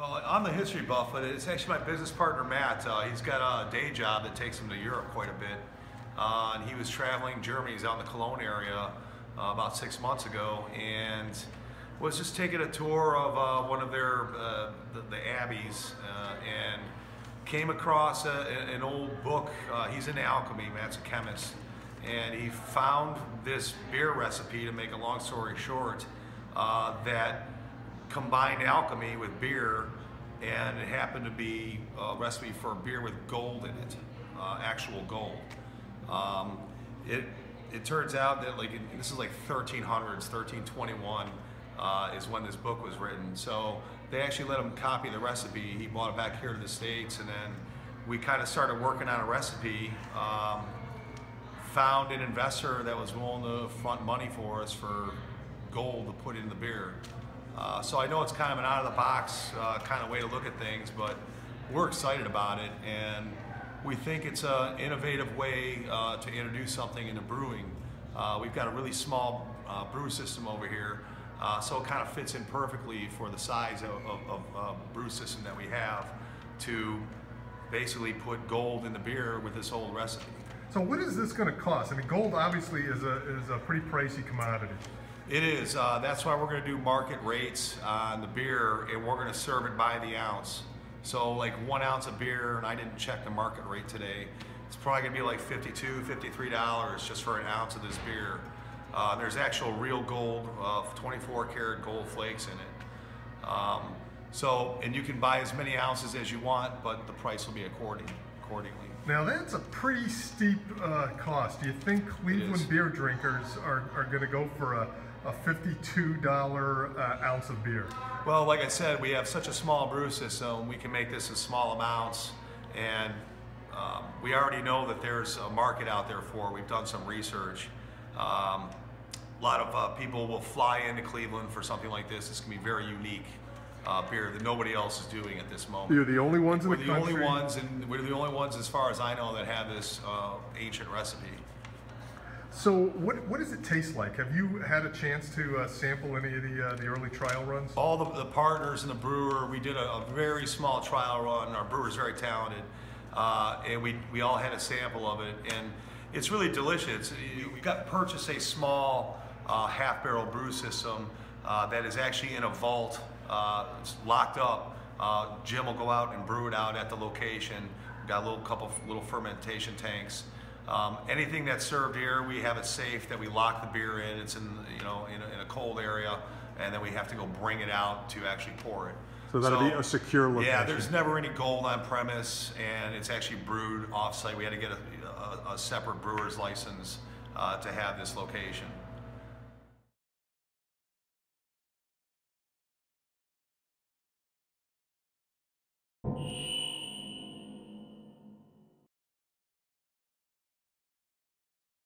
Well, I'm the history buff, but it's actually my business partner, Matt. He's got a day job that takes him to Europe quite a bit. And he was traveling Germany. He's out in the Cologne area about 6 months ago, and was just taking a tour of one of their the abbeys, and came across an old book. He's into alchemy. Matt's a chemist, and he found this beer recipe, to make a long story short, that combined alchemy with beer, and it happened to be a recipe for a beer with gold in it, actual gold. It turns out that this is like 1300s, 1321 is when this book was written. So they actually let him copy the recipe. He brought it back here to the States, and then we kind of started working on a recipe. Found an investor that was willing to front money for us for gold to put in the beer. So I know it's kind of an out-of-the-box kind of way to look at things, but we're excited about it, and we think it's an innovative way to introduce something into brewing. We've got a really small brew system over here, so it kind of fits in perfectly for the size of brew system that we have to basically put gold in the beer with this old recipe. So what is this going to cost? I mean, gold obviously is a pretty pricey commodity. It is. That's why we're going to do market rates on the beer, and we're going to serve it by the ounce. So like 1 ounce of beer, and I didn't check the market rate today, it's probably going to be like $52, $53 just for an ounce of this beer. There's actual real gold, 24 karat gold flakes in it. And you can buy as many ounces as you want, but the price will be accordingly. Now that's a pretty steep cost. Do you think Cleveland beer drinkers are going to go for a $52 ounce of beer? Well, like I said, we have such a small brew system, we can make this in small amounts, and we already know that there's a market out there for it. We've done some research. A lot of people will fly into Cleveland for something like this. It's going to be very unique beer that nobody else is doing at this moment. You're the only ones in the country? We're the only ones, and we're the only ones, as far as I know, that have this ancient recipe. So what does it taste like? Have you had a chance to sample any of the early trial runs? All the partners and the brewer, we did a very small trial run. Our brewer's very talented, and we all had a sample of it, and it's really delicious. We got purchased a small half-barrel brew system that is actually in a vault. It's locked up. Jim will go out and brew it out at the location. We've got a couple little fermentation tanks. Anything that's served here, we have it safe that we lock the beer in. It's in a cold area, and then we have to go bring it out to actually pour it. So that'll be a secure location. Yeah, there's never any gold on premise, and it's actually brewed off-site. We had to get a separate brewer's license to have this location.